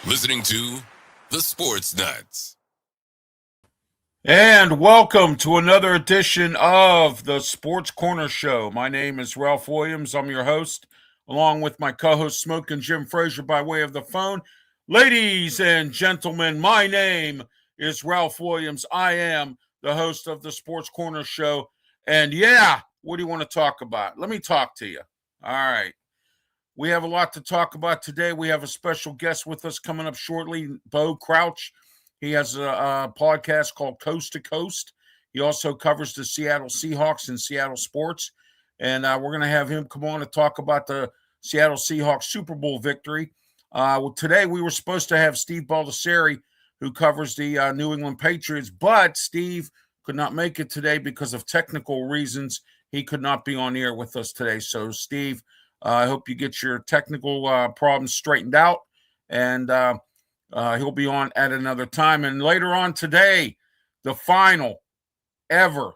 Listening to The Sports Nuts. And welcome to another edition of the Sports Corner Show. My name is Ralph Williams. I'm your host, along with my co-host Smokin Jim Frazier by way of the phone. Ladies and gentlemen, my name is Ralph Williams. I am the host of the Sports Corner Show. And yeah, what do you want to talk about? Let me talk to you. All right. We have a lot to talk about today. We have a special guest with us coming up shortly, Bo Crouch. He has a podcast called Coast to Coast. He also covers the Seattle Seahawks and Seattle sports. And we're going to have him come on to talk about the Seattle Seahawks Super Bowl victory. Today, we were supposed to have Steve Baldessari, who covers the New England Patriots, but Steve could not make it today because of technical reasons. He could not be on air with us today. So, Steve, I hope you get your technical problems straightened out, and he'll be on at another time. And later on today, the final ever,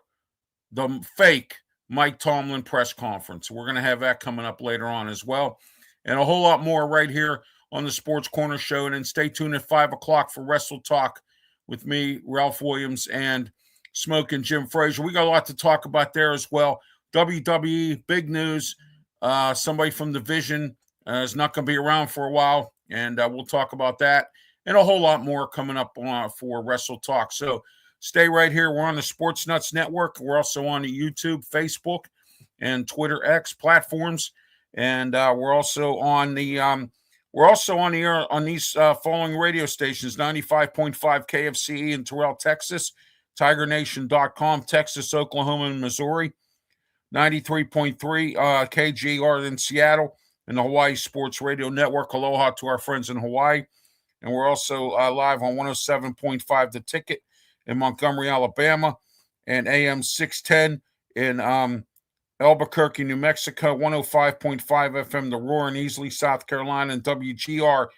the fake Mike Tomlin press conference. We're going to have that coming up later on as well, and a whole lot more right here on the Sports Corner Show. And then stay tuned at 5 o'clock for Wrestle Talk with me, Ralph Williams, and Smokin Jim Frazier. We got a lot to talk about there as well. WWE, big news. Somebody from the Division is not going to be around for a while, and we'll talk about that and a whole lot more coming up for Wrestle Talk. So stay right here. We're on the Sports Nuts Network. We're also on the YouTube, Facebook, and Twitter X platforms, and we're also on the air on these following radio stations: 95.5 KFCE in Terrell, Texas, TigerNation.com, Texas, Oklahoma, and Missouri. 93.3 KGR in Seattle, and the Hawaii Sports Radio Network. Aloha to our friends in Hawaii. And we're also live on 107.5 The Ticket in Montgomery, Alabama, and AM 610 in Albuquerque, New Mexico, 105.5 FM The Roar in Easley, South Carolina, and WGR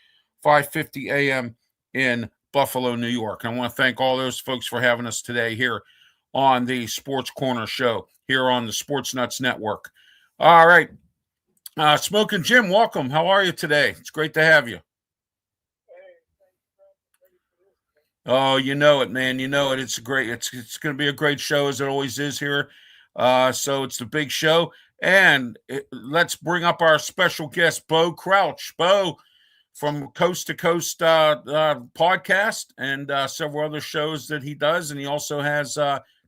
550 AM in Buffalo, New York. And I want to thank all those folks for having us today here on the Sports Corner Show here on the Sports Nuts Network. All right. Smokin Jim, welcome. How are you today? It's great to have you. Oh, you know it, man. You know it. It's great. It's going to be a great show, as it always is here. So it's the big show. And let's bring up our special guest, Bo Crouch. Bo, from Coast to Coast podcast and several other shows that he does. And he also has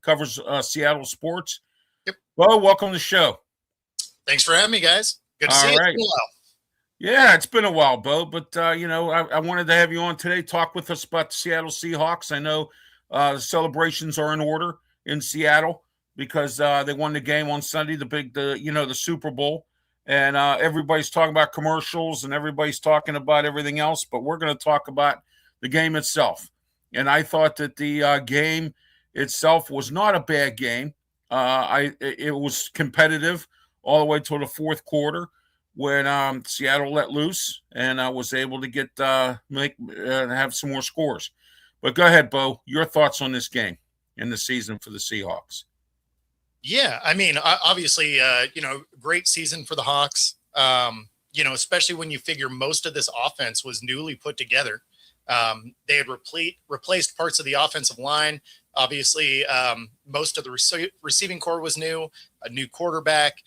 covers Seattle sports. Yep. Bo, welcome to the show. Thanks for having me, guys. Good to see you. Right. It's been a while. Yeah, it's been a while, Bo. But, I wanted to have you on today, talk with us about the Seattle Seahawks. I know the celebrations are in order in Seattle because they won the game on Sunday, the Super Bowl. And everybody's talking about commercials and everybody's talking about everything else. But we're going to talk about the game itself. And I thought that the game itself was not a bad game. It was competitive all the way till the fourth quarter when Seattle let loose and was able to get have some more scores. But go ahead, Bo. Your thoughts on this game and the season for the Seahawks? Yeah, I mean, obviously, great season for the Hawks. Especially when you figure most of this offense was newly put together. They had replaced parts of the offensive line. Obviously, most of the receiving core was new, a new quarterback.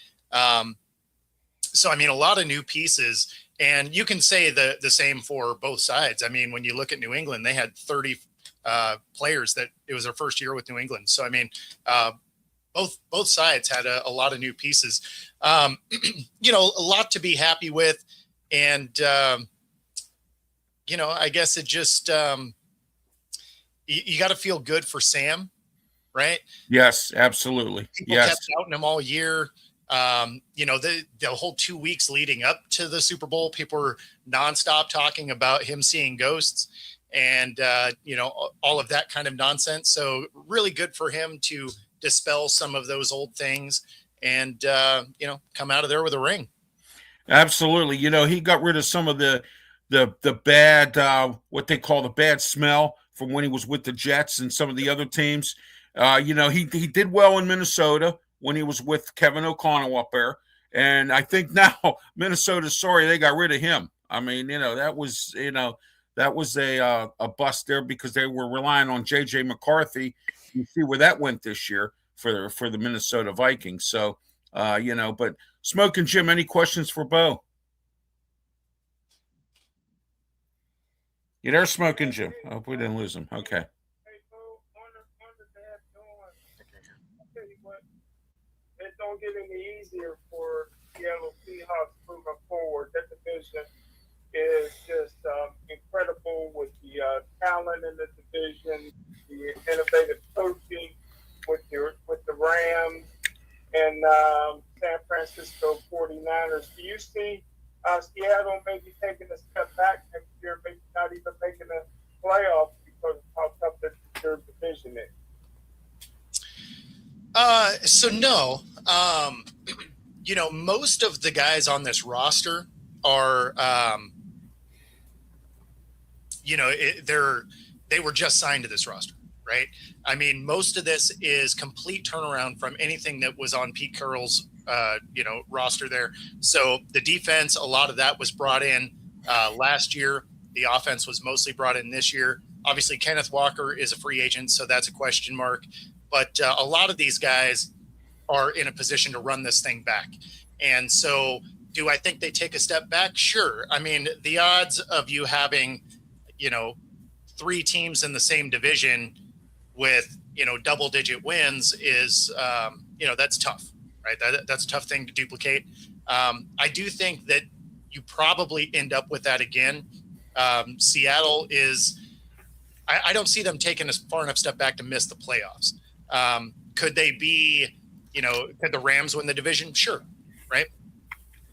So, I mean, a lot of new pieces. And you can say the same for both sides. I mean, when you look at New England, they had 30 players that it was their first year with New England. So, I mean, both sides had a lot of new pieces. A lot to be happy with. And, I guess it just you got to feel good for Sam, right? Yes, absolutely. People kept outing him all year. The whole 2 weeks leading up to the Super Bowl, people were nonstop talking about him seeing ghosts and, all of that kind of nonsense. So really good for him to dispel some of those old things and, come out of there with a ring. Absolutely. He got rid of some of the bad, what they call the bad smell from when he was with the Jets and some of the other teams. He did well in Minnesota when he was with Kevin O'Connell up there. And I think now Minnesota's sorry they got rid of him. I mean, that that was a bust there because they were relying on J.J. McCarthy. You see where that went this year for the Minnesota Vikings. So, but Smokin' Jim, any questions for Bo? You there, Smokin' Jim? I hope we didn't lose him. Okay. It don't get any easier for Seattle Seahawks moving forward. That division is just incredible with the talent in the division, the innovative coaching with the Rams and San Francisco 49ers. Do you see Seattle maybe taking a step back next year, maybe not even making a playoff because of how tough their division is? So no, most of the guys on this roster are, they were just signed to this roster, right? I mean, most of this is complete turnaround from anything that was on Pete Carroll's, roster there. So the defense, a lot of that was brought in last year. The offense was mostly brought in this year. Obviously, Kenneth Walker is a free agent, so that's a question mark. But a lot of these guys are in a position to run this thing back. And so do I think they take a step back? Sure. I mean, the odds of you having, 3 teams in the same division with, double-digit wins is, that's tough, right? That's a tough thing to duplicate. I do think that you probably end up with that again. Seattle is – I don't see them taking a far enough step back to miss the playoffs. Could they be, could the Rams win the division? Sure. Right.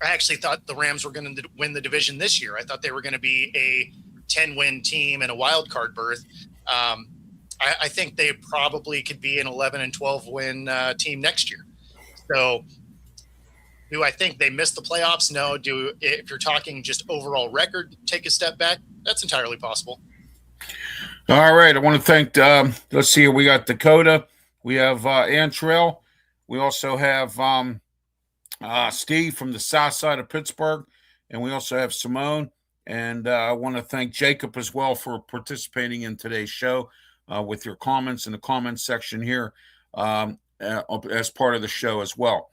I actually thought the Rams were going to win the division this year. I thought they were going to be a 10-win team and a wild card berth. I think they probably could be an 11 and 12 win team next year. So do I think they missed the playoffs? No. If you're talking just overall record, take a step back, that's entirely possible. All right. I want to thank, let's see here. We got Dakota. We have Antrell. We also have Steve from the south side of Pittsburgh. And we also have Simone. And I want to thank Jacob as well for participating in today's show with your comments in the comments section here as part of the show as well.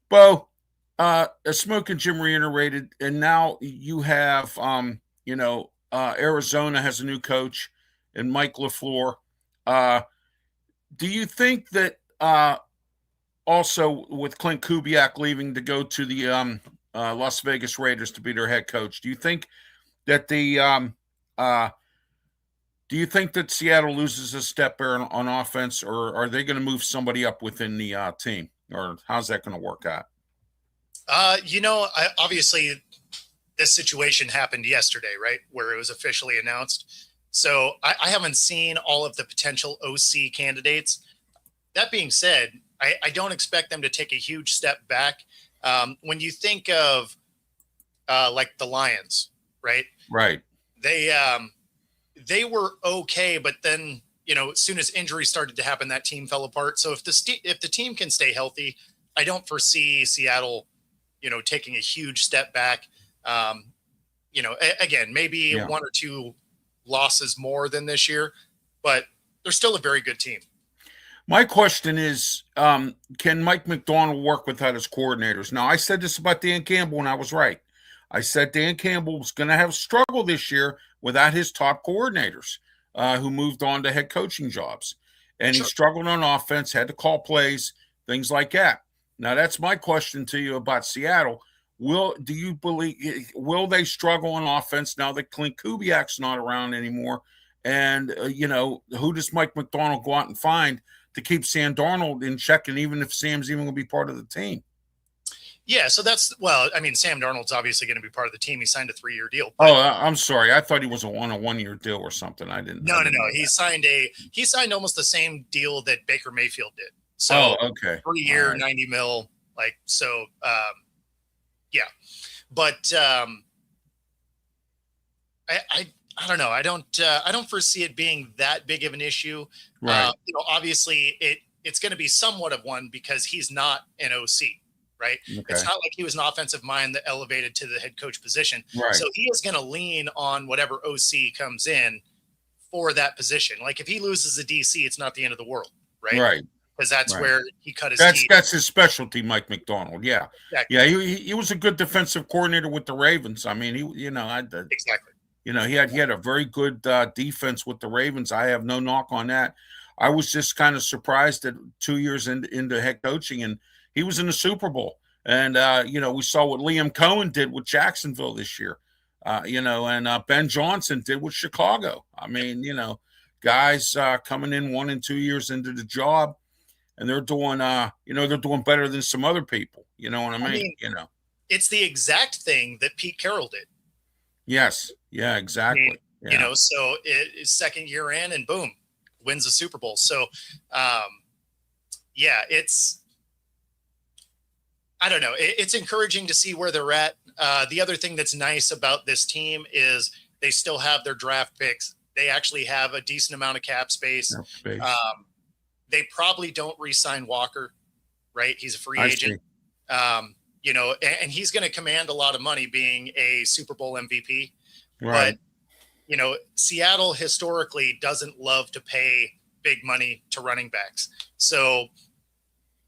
Bo, Smokin' Jim reiterated, and now you have, Arizona has a new coach and Mike LaFleur. Do you think that also with Clint Kubiak leaving to go to the Las Vegas Raiders to be their head coach, do you think that Seattle loses a step there on offense, or are they going to move somebody up within the team, or how's that going to work out? Obviously this situation happened yesterday, right? Where it was officially announced. So I haven't seen all of the potential OC candidates. That being said, I don't expect them to take a huge step back. When you think of like the Lions, right? Right. They were okay, but then, as soon as injuries started to happen, that team fell apart. So if the team can stay healthy, I don't foresee Seattle, taking a huge step back. Again, maybe 1 or 2 losses more than this year, but they're still a very good team. My question is, can Mike McDonald work without his coordinators? Now, I said this about Dan Campbell, and I was right. I said Dan Campbell was going to have struggle this year without his top coordinators who moved on to head coaching jobs. And He struggled on offense, had to call plays, things like that. Now, that's my question to you about Seattle. Will they struggle on offense now that Clint Kubiak's not around anymore? And, who does Mike McDonald go out and find to keep Sam Darnold in check, and even if Sam's even going to be part of the team? Yeah, so Sam Darnold's obviously going to be part of the team. He signed a 3-year deal. I'm sorry. I thought he was on a 1-year deal or something. I didn't. No. He signed almost the same deal that Baker Mayfield did. So, okay. 3-year, right. $90 million. Yeah. But I don't know. I don't foresee it being that big of an issue. Right. Obviously it's going to be somewhat of one because he's not an OC. right? Okay. It's not like he was an offensive mind that elevated to the head coach position. Right. So he is going to lean on whatever OC comes in for that position. Like if he loses the DC, it's not the end of the world, right? Right. Because that's Right. where he cut his teeth. That's his specialty, Mike McDonald. Yeah. Exactly. Yeah. He was a good defensive coordinator with the Ravens. I mean, Exactly. he had a very good defense with the Ravens. I have no knock on that. I was just kind of surprised that 2 years into head coaching, and he was in the Super Bowl. And, we saw what Liam Cohen did with Jacksonville this year, and Ben Johnson did with Chicago. I mean, guys coming in 1 and 2 years into the job, and they're doing, they're doing better than some other people. You know what I mean? It's the exact thing that Pete Carroll did. Yes. Yeah, exactly. Yeah. So his second year in and boom, wins the Super Bowl. So, it's, I don't know. It's encouraging to see where they're at. The other thing that's nice about this team is they still have their draft picks. They actually have a decent amount of cap space. They probably don't re-sign Walker, right? He's a free agent. And he's going to command a lot of money being a Super Bowl MVP. Right. But, Seattle historically doesn't love to pay big money to running backs. So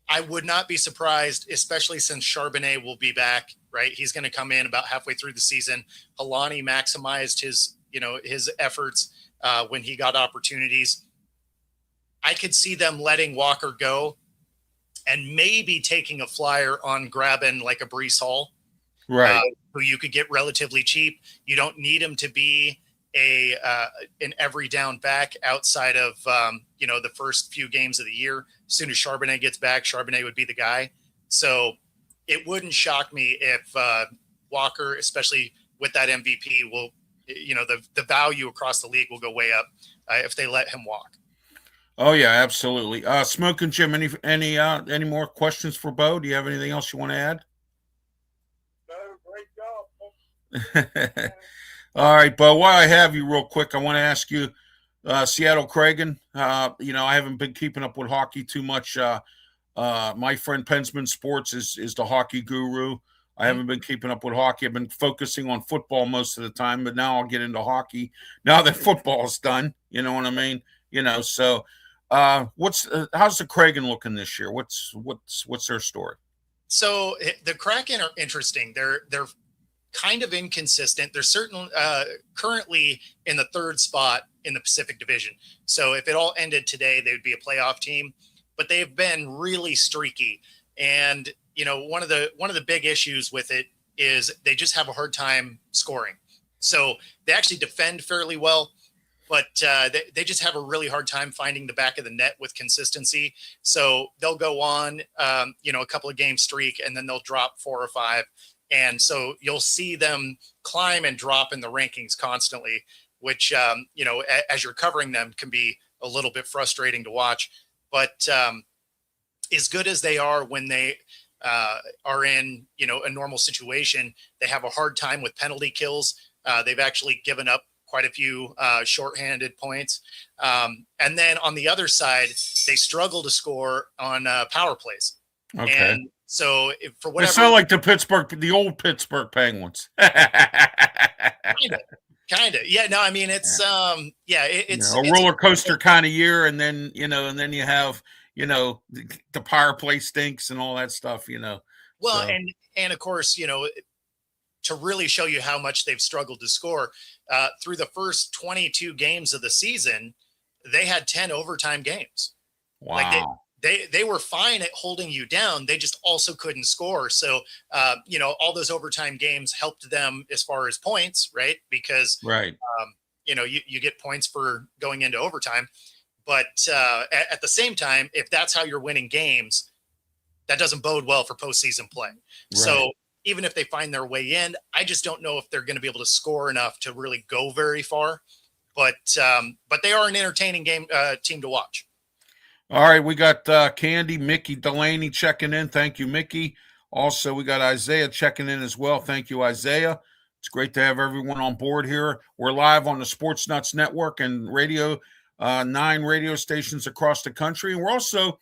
I would not be surprised, especially since Charbonnet will be back, right? He's going to come in about halfway through the season. Halani maximized his efforts when he got opportunities. I could see them letting Walker go and maybe taking a flyer on grabbing like a Breece Hall, right? Who you could get relatively cheap. You don't need him to be an every down back outside of the first few games of the year. As soon as Charbonnet gets back, Charbonnet would be the guy. So it wouldn't shock me if Walker, especially with that MVP, will the value across the league will go way up if they let him walk. Oh yeah, absolutely. Smokin' Jim, any more questions for Bo? Do you have anything else you want to add? No, great job. All right, Bo, while I have you real quick, I want to ask you, Seattle Cragen, I haven't been keeping up with hockey too much. My friend Pensman Sports is the hockey guru. I haven't been keeping up with hockey. I've been focusing on football most of the time, but now I'll get into hockey now that football's done. You know what I mean? So how's the Cragen looking this year? What's their story? So the Kraken are interesting. They're kind of inconsistent. They're currently in the third spot in the Pacific Division. So if it all ended today, they would be a playoff team, but they've been really streaky. And, one of the big issues with it is they just have a hard time scoring. So they actually defend fairly well, but they just have a really hard time finding the back of the net with consistency. So they'll go on, a couple of game streak, and then they'll drop 4 or 5. And so you'll see them climb and drop in the rankings constantly, which, as you're covering them can be a little bit frustrating to watch. But as good as they are when they are in, a normal situation, they have a hard time with penalty kills. They've actually given up quite a few shorthanded points. And then on the other side, they struggle to score on power plays. Okay. And so for whatever, it sounds like the old Pittsburgh Penguins. Kind of. Yeah. No, I mean, it's, it's a roller coaster kind of year. And then, you have, the power play stinks and all that stuff, Well, so. And of course, to really show you how much they've struggled to score through the first 22 games of the season, they had 10 overtime games. Wow. Like they were fine at holding you down. They just also couldn't score. So, all those overtime games helped them as far as points, right? Because, right. You get points for going into overtime. But at the same time, if that's how you're winning games, that doesn't bode well for postseason play. Right. So even if they find their way in, I just don't know if they're going to be able to score enough to really go very far. But they are an entertaining team to watch. All right, we got Candy, Mickey Delaney checking in. Thank you, Mickey. Also, we got Isaiah checking in as well. Thank you, Isaiah. It's great to have everyone on board here. We're live on the Sports Nuts Network and 9 radio stations across the country. And we're also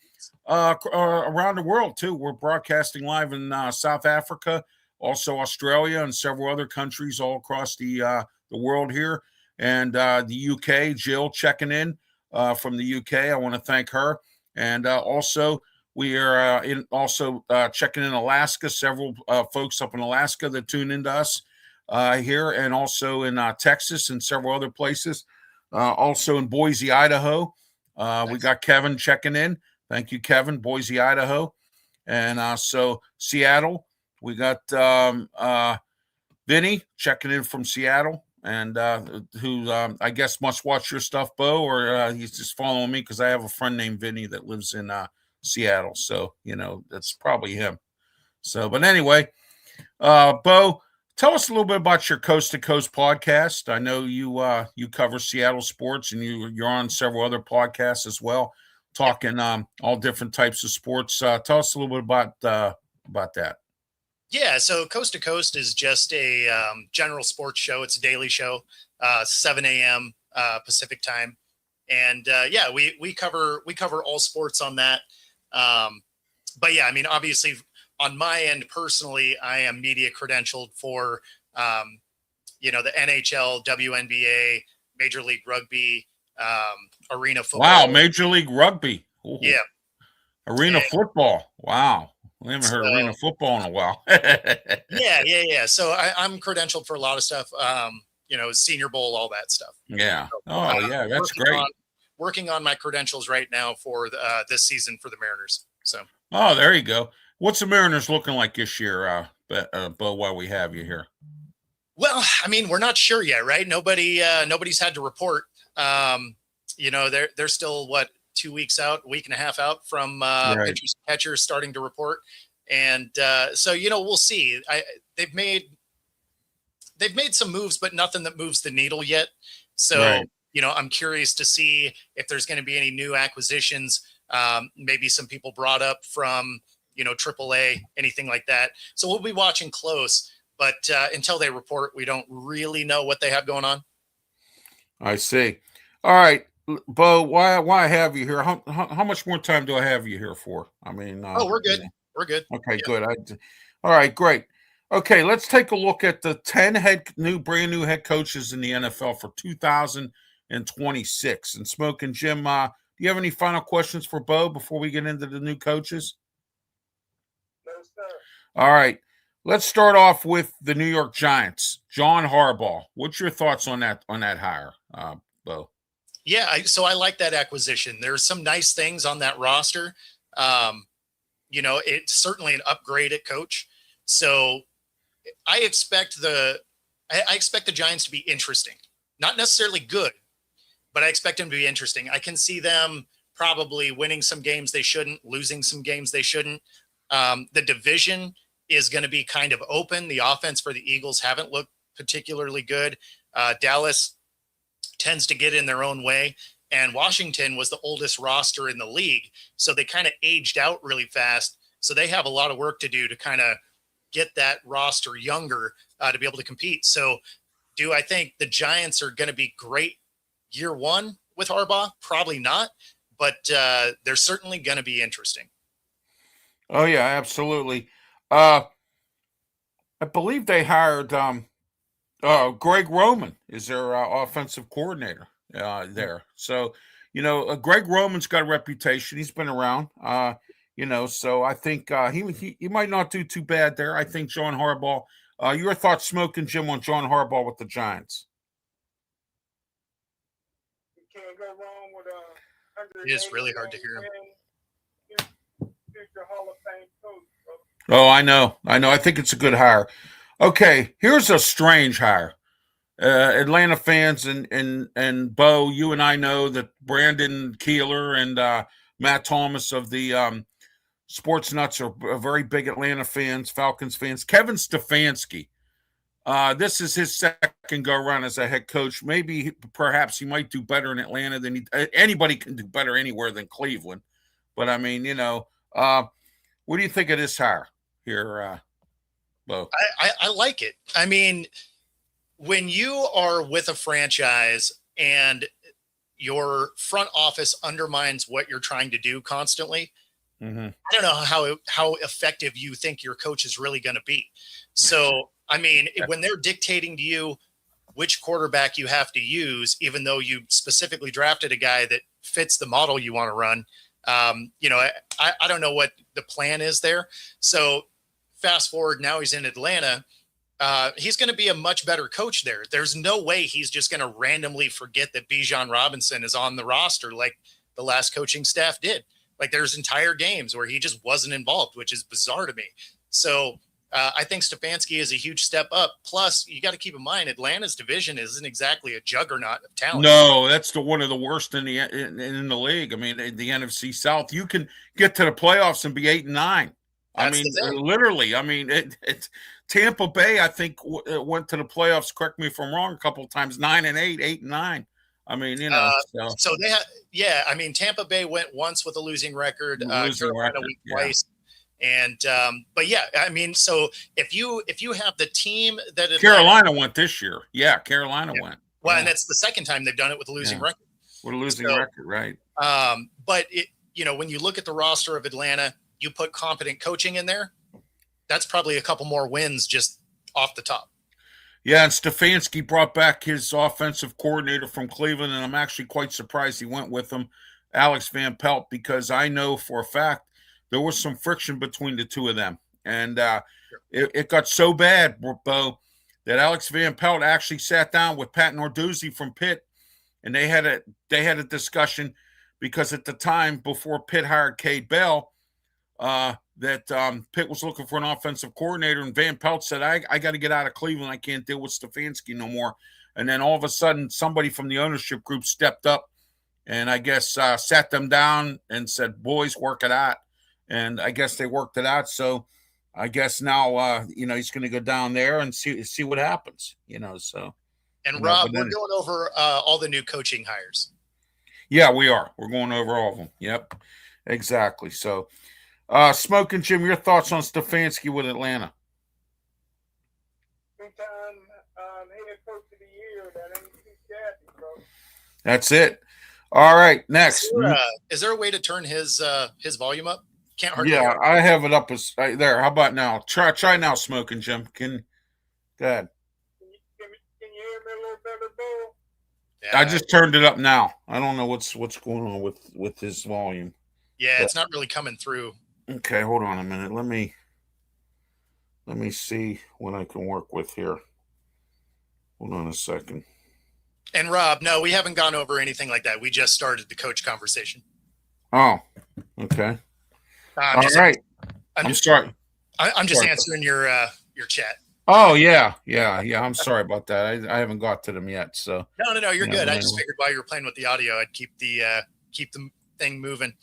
around the world too. We're broadcasting live in South Africa, also Australia, and several other countries all across the world here. And the UK, Jill checking in from the UK. I want to thank her. And also, we are checking in Alaska. Several folks up in Alaska that tune into us here, and also in Texas and several other places. Also in Boise, Idaho. We got Kevin checking in. Thank you, Kevin, Boise, Idaho. And so Seattle, we got Vinny checking in from Seattle, and who I guess must watch your stuff, Bo, or he's just following me because I have a friend named Vinny that lives in Seattle. So, that's probably him. So, but anyway, Bo, tell us a little bit about your Coast to Coast podcast. I know you cover Seattle sports, and you're on several other podcasts as well, talking all different types of sports. Tell us a little bit about that. Yeah, so Coast to Coast is just a general sports show. It's a daily show, 7 a.m. Pacific time, and we cover all sports on that. But yeah, I mean, obviously, on my end personally, I am media credentialed for the NHL, WNBA, Major League Rugby, arena football. Wow, Major League Rugby. Ooh. Yeah, arena football. Wow. We haven't heard arena football in a while. Yeah. So I'm credentialed for a lot of stuff, Senior Bowl, all that stuff. Yeah. So, yeah, that's great. Working on my credentials right now for this season for the Mariners. So. Oh, there you go. What's the Mariners looking like this year, Bo, while we have you here? Well, I mean, we're not sure yet, right? Nobody's had to report. They're still 2 weeks out, a week and a half out from pitchers, catchers starting to report. And so, we'll see. They've made some moves, but nothing that moves the needle yet. So, right. I'm curious to see if there's going to be any new acquisitions. Maybe some people brought up from, AAA, anything like that. So we'll be watching close, but until they report, we don't really know what they have going on. I see. All right. Bo, why have you here? How much more time do I have you here for? I mean, we're good. We're good. Okay, good. All right, great. Okay, let's take a look at the 10 brand new head coaches in the NFL for 2026. And Smokin, Jim, do you have any final questions for Bo before we get into the new coaches? No, sir. All right. Let's start off with the New York Giants. John Harbaugh. What's your thoughts on that hire, Bo? Yeah, so I like that acquisition. There's some nice things on that roster. It's certainly an upgrade at coach. So I expect the Giants to be interesting. Not necessarily good, but I expect them to be interesting. I can see them probably winning some games they shouldn't, losing some games they shouldn't. The division is going to be kind of open. The offense for the Eagles haven't looked particularly good. Dallas tends to get in their own way, and Washington was the oldest roster in the league, so they kind of aged out really fast. So they have a lot of work to do to kind of get that roster younger to be able to compete. So do I think the Giants are going to be great year one with Harbaugh? Probably not, but they're certainly going to be interesting. Oh yeah, absolutely. I believe they hired Greg Roman is their offensive coordinator there. So, Greg Roman's got a reputation. He's been around, so I think he might not do too bad there. I think John Harbaugh, your thoughts, Smokin, Jim, on John Harbaugh with the Giants? You can't go wrong with It is really hard to hear him. Future Hall of Fame coach, bro. Oh, I know. I think it's a good hire. Okay, here's a strange hire. Atlanta fans and Bo, you and I know that Brandon Keeler and Matt Thomas of the Sports Nuts are very big Atlanta fans, Falcons fans. Kevin Stefanski, this is his second go-around as a head coach. Perhaps he might do better in Atlanta than anybody can do better anywhere than Cleveland. But, I mean, what do you think of this hire here, Bo? I like it. I mean, when you are with a franchise and your front office undermines what you're trying to do constantly, Mm-hmm. I don't know how effective you think your coach is really going to be. So, I mean, when they're dictating to you which quarterback you have to use, even though you specifically drafted a guy that fits the model you want to run, I don't know what the plan is there. So fast forward, now he's in Atlanta. He's going to be a much better coach there. There's no way he's just going to randomly forget that Bijan Robinson is on the roster like the last coaching staff did. Like there's entire games where he just wasn't involved, which is bizarre to me. So I think Stefanski is a huge step up. Plus, you got to keep in mind Atlanta's division isn't exactly a juggernaut of talent. No, that's one of the worst in the league. I mean, the NFC South, you can get to the playoffs and be 8-9. I mean, literally. I mean, it's Tampa Bay. I think went to the playoffs. Correct me if I'm wrong. A couple of times, 9-8, 8-9. I mean, So they have, yeah. I mean, Tampa Bay went once with a losing record. Carolina went twice. And but yeah, I mean, so if you have the team that Carolina went this year, Carolina went. Well, and that's the second time they've done it with a losing record. With a losing record, right? But when you look at the roster of Atlanta, you put competent coaching in there. That's probably a couple more wins just off the top. Yeah, and Stefanski brought back his offensive coordinator from Cleveland, and I'm actually quite surprised he went with him, Alex Van Pelt, because I know for a fact there was some friction between the two of them. And it got so bad, Bo, that Alex Van Pelt actually sat down with Pat Narduzzi from Pitt, and they had a discussion because at the time before Pitt hired Cade Bell, that Pitt was looking for an offensive coordinator, and Van Pelt said, I got to get out of Cleveland. I can't deal with Stefanski no more. And then all of a sudden, somebody from the ownership group stepped up and I guess sat them down and said, boys, work it out. And I guess they worked it out. So I guess now, he's going to go down there and see what happens, so. And Rob, we're going over all the new coaching hires. Yeah, we are. We're going over all of them. Yep, exactly. So, Smokin' Jim, your thoughts on Stefanski with Atlanta? Two-time head coach of the year. That ain't too shabby, bro. That's it. All right, next. Is there a way to turn his volume up? Can't hardly hear. Hear. I have it up as there. How about now? Try now, Smokin' Jim. Go ahead. Can you hear me a little better, Bo? Yeah, I just turned it up now. I don't know what's going on with his volume. Yeah, it's not really coming through. Okay, hold on a minute. Let me see what I can work with here. Hold on a second. And Rob, no, we haven't gone over anything like that. We just started the coach conversation. Oh, okay. All right. I'm sorry. I'm just answering your chat. Oh yeah. I'm sorry about that. I haven't got to them yet. So no, you're good. I just figured while you were playing with the audio, I'd keep the thing moving.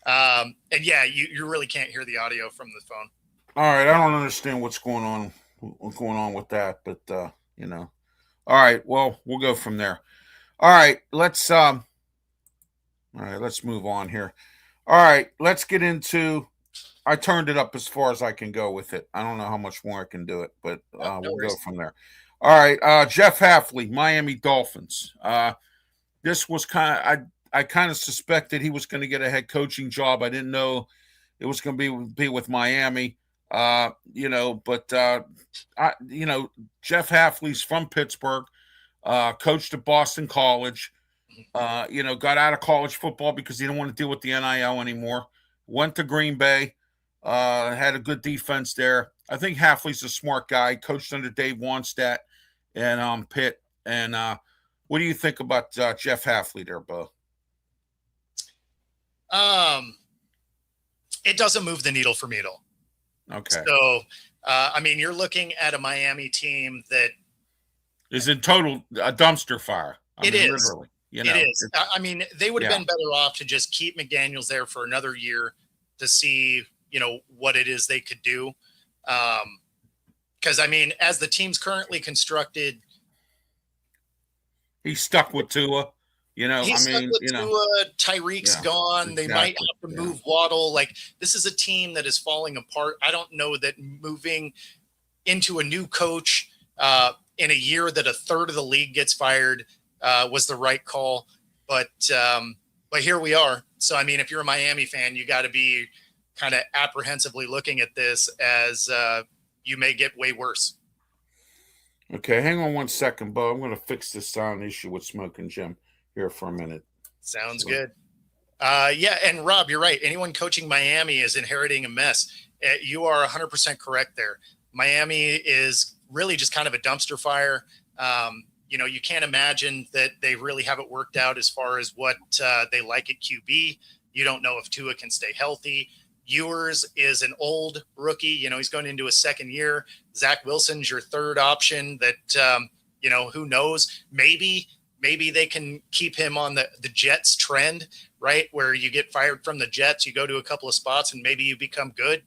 And yeah, you really can't hear the audio from the phone. All right, I don't understand what's going on with that, but All right, well, we'll go from there. All right, let's move on here. All right, let's get into. I turned it up as far as I can go with it. I don't know how much more I can do it, but we'll go from there. All right, Jeff Hafley, Miami Dolphins. This was I kind of suspected he was going to get a head coaching job. I didn't know it was going to be with Miami. Jeff Hafley's from Pittsburgh, coached at Boston College, got out of college football because he didn't want to deal with the NIL anymore. Went to Green Bay, had a good defense there. I think Hafley's a smart guy, coached under Dave Wannstedt and Pitt. And what do you think about Jeff Hafley there, Bo? It doesn't move the needle for me at all. Okay. So, you're looking at a Miami team that is in total a dumpster fire. It is. Literally, it is. They would have been better off to just keep McDaniels there for another year to see, what it is they could do. Because, as the team's currently constructed, he's stuck with Tua. He's stuck with Tua. Tyreek's gone. They might have to move Waddle. Like, this is a team that is falling apart. I don't know that moving into a new coach in a year that a third of the league gets fired was the right call. But here we are. So, if you're a Miami fan, you got to be kind of apprehensively looking at this as you may get way worse. Okay, hang on 1 second, Bo. I'm going to fix this sound issue with Smokin' Jim here for a minute. Sounds good. Yeah, and Rob, you're right. Anyone coaching Miami is inheriting a mess. You are 100% correct there. Miami is really just kind of a dumpster fire. You can't imagine that they really have it worked out as far as what they like at QB. You don't know if Tua can stay healthy. Ewers is an old rookie. He's going into his second year. Zach Wilson's your third option that, who knows? Maybe they can keep him on the Jets trend, right? Where you get fired from the Jets, you go to a couple of spots and maybe you become good.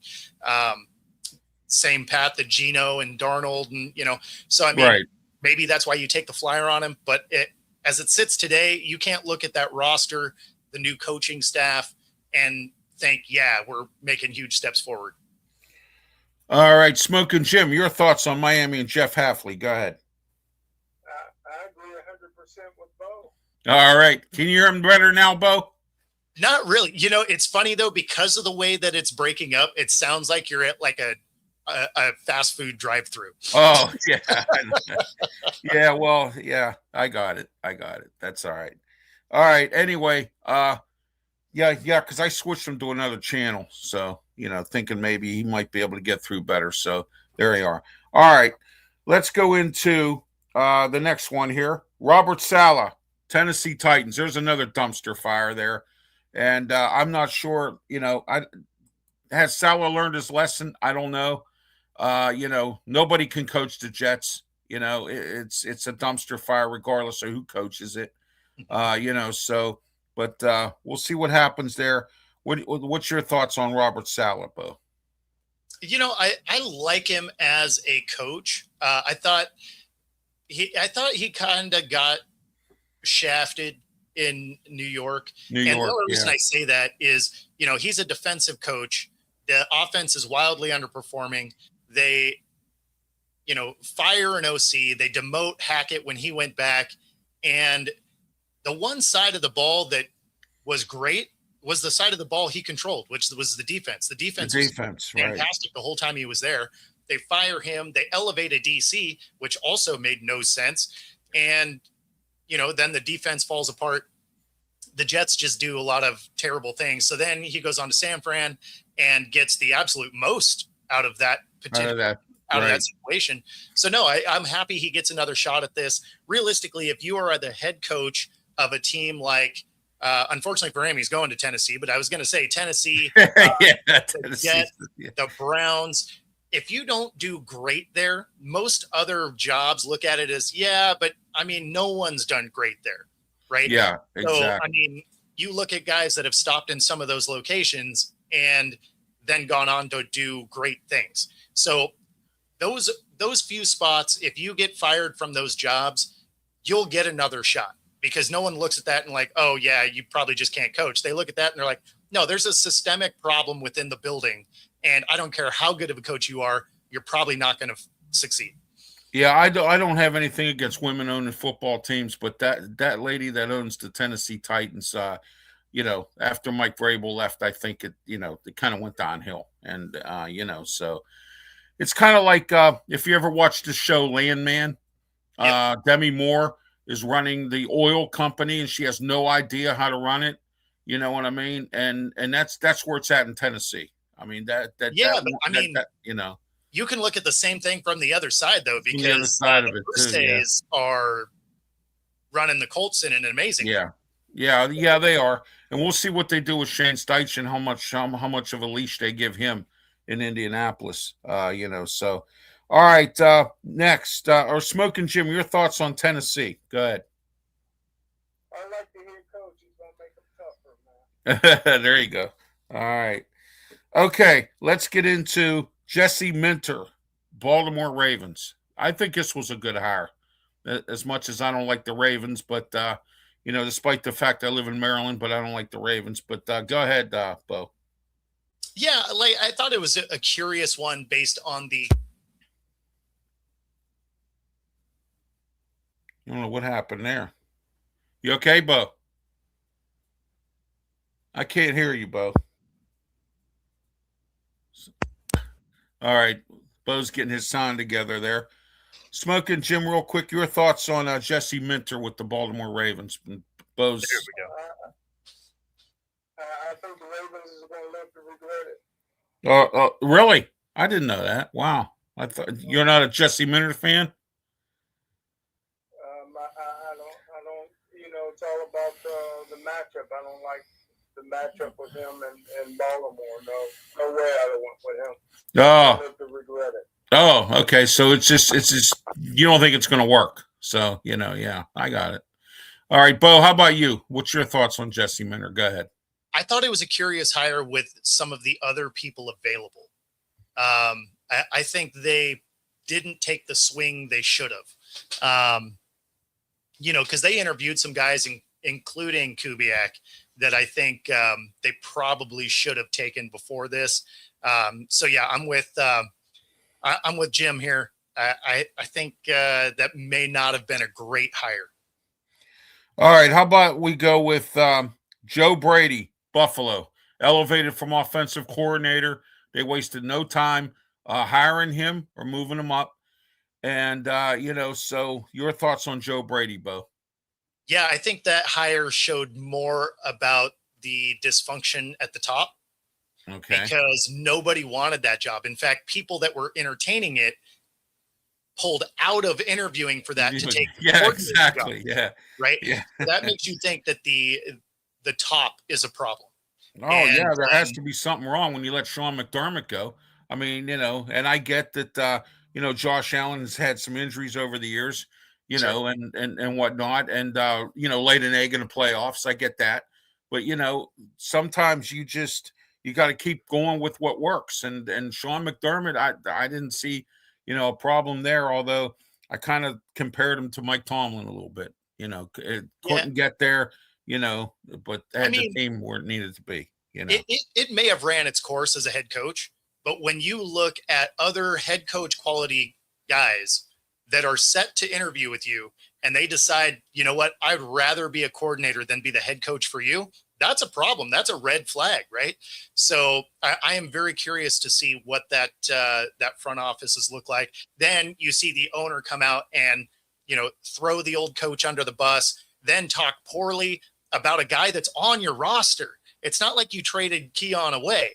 Same path that Geno and Darnold and, so I mean, Right. Maybe that's why you take the flyer on him. But as it sits today, you can't look at that roster, the new coaching staff, and think, yeah, we're making huge steps forward. All right, Smokin' Jim, your thoughts on Miami and Jeff Hafley. Go ahead. I agree 100% with Bo. All right. Can you hear him better now, Bo? Not really. It's funny, though, because of the way that it's breaking up, it sounds like you're at like a fast food drive-through. Oh, yeah. Yeah, well, yeah, I got it. That's all right. All right. Anyway, yeah, because I switched him to another channel. So, thinking maybe he might be able to get through better. So there you are. All right. Let's go into the next one here. Robert Saleh, Tennessee Titans. There's another dumpster fire there. And I'm not sure, has Saleh learned his lesson? I don't know. Nobody can coach the Jets. It's a dumpster fire regardless of who coaches it. So, but we'll see what happens there. What's your thoughts on Robert Saleh, Bo? I like him as a coach. I thought he kind of got shafted in New York. And the only reason I say that is, he's a defensive coach. The offense is wildly underperforming. They, fire an OC. They demote Hackett when he went back. And the one side of the ball that was great was the side of the ball he controlled, which was the defense. The defense was fantastic the whole time he was there. They fire him. They elevate a DC, which also made no sense. And, then the defense falls apart. The Jets just do a lot of terrible things. So then he goes on to San Fran and gets the absolute most out of that out of that situation. So no, I'm happy he gets another shot at this. Realistically, if you are the head coach of a team like, unfortunately for him, he's going to Tennessee, but I was going to say Tennessee, Tennessee. The Browns. If you don't do great there, most other jobs look at it as, but I mean, no one's done great there. Right. Yeah, exactly. So, I mean, you look at guys that have stopped in some of those locations and then gone on to do great things. So those few spots, if you get fired from those jobs, you'll get another shot, because no one looks at that and like, oh yeah, you probably just can't coach. They look at that and they're like, no, there's a systemic problem within the building. And I don't care how good of a coach you are, you're probably not going to succeed. Yeah, I don't have anything against women owning football teams, but that lady that owns the Tennessee Titans, after Mike Vrabel left, I think it kind of went downhill. And, so it's kind of like if you ever watched the show Landman, Demi Moore is running the oil company and she has no idea how to run it. You know what I mean? And that's where it's at in Tennessee. I mean, you can look at the same thing from the other side, though, because the are running the Colts in an amazing way. Yeah, they are. And we'll see what they do with Shane Steichen, how much of a leash they give him in Indianapolis. So all right, next, or Smokin' Jim, your thoughts on Tennessee. Go ahead. I like to hear coach. He's gonna make them tougher, man. There you go. All right. Okay, let's get into Jesse Minter, Baltimore Ravens. I think this was a good hire, as much as I don't like the Ravens, but, despite the fact I live in Maryland, but I don't like the Ravens. But go ahead, Bo. Yeah, I thought it was a curious one based on the. I don't know what happened there. You okay, Bo? I can't hear you, Bo. All right. Bo's getting his sign together there. Smoking Jim, real quick, your thoughts on Jesse Minter with the Baltimore Ravens? Bo's. There we go. I think the Ravens is going to live to regret it. Really? I didn't know that. Wow. I thought you're not a Jesse Minter fan. I don't. It's all about the matchup. I don't like the matchup with him in Baltimore. No way I don't want with him. Oh. Live to regret it. Oh, okay. So it's just you don't think it's going to work. So, yeah, I got it. All right, Bo, how about you? What's your thoughts on Jesse Minter? Go ahead. I thought it was a curious hire with some of the other people available. I think they didn't take the swing they should have. Because they interviewed some guys, including Kubiak, that I think they probably should have taken before this. So yeah, I'm with Jim here. I think that may not have been a great hire. All right, how about we go with Joe Brady, Buffalo, elevated from offensive coordinator. They wasted no time hiring him or moving him up. And, so your thoughts on Joe Brady, Bo? Yeah, I think that hire showed more about the dysfunction at the top. Okay. Because nobody wanted that job. In fact, people that were entertaining it pulled out of interviewing for that to take exactly. Job, yeah. Right. Yeah. That makes you think that the top is a problem. Yeah, there has to be something wrong when you let Sean McDermott go. I mean, and I get that Josh Allen has had some injuries over the years, Sure. and whatnot, and laid an egg in the playoffs. I get that. But sometimes you got to keep going with what works. And Sean McDermott, I didn't see, a problem there, although I kind of compared him to Mike Tomlin a little bit. Couldn't get there, but had the team where it needed to be. It may have ran its course as a head coach, but when you look at other head coach quality guys that are set to interview with you and they decide, you know what, I'd rather be a coordinator than be the head coach for you, that's a problem. That's a red flag, right? So I am very curious to see what that front offices look like. Then you see the owner come out and, throw the old coach under the bus, then talk poorly about a guy that's on your roster. It's not like you traded Keon away.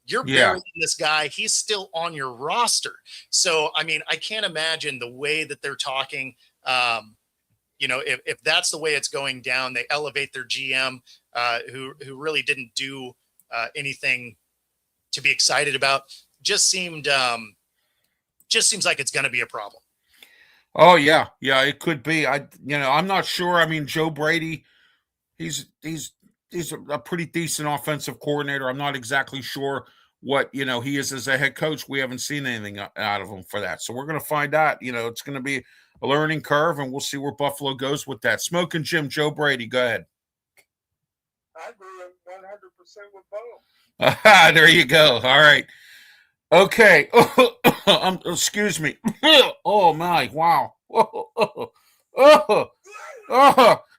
You're burying this guy. He's still on your roster. So, I mean, I can't imagine the way that they're talking. If that's the way it's going down, they elevate their GM, who really didn't do anything to be excited about. Just seems like it's going to be a problem. Oh yeah, it could be. I'm not sure. I mean, Joe Brady, he's a pretty decent offensive coordinator. I'm not exactly sure what he is as a head coach. We haven't seen anything out of him for that, so we're going to find out. It's going to be a learning curve, and we'll see where Buffalo goes with that. Smoking Jim, Joe Brady, go ahead. I agree 100% with Bo. There you go. All right. Okay. Excuse me. Oh my! Wow.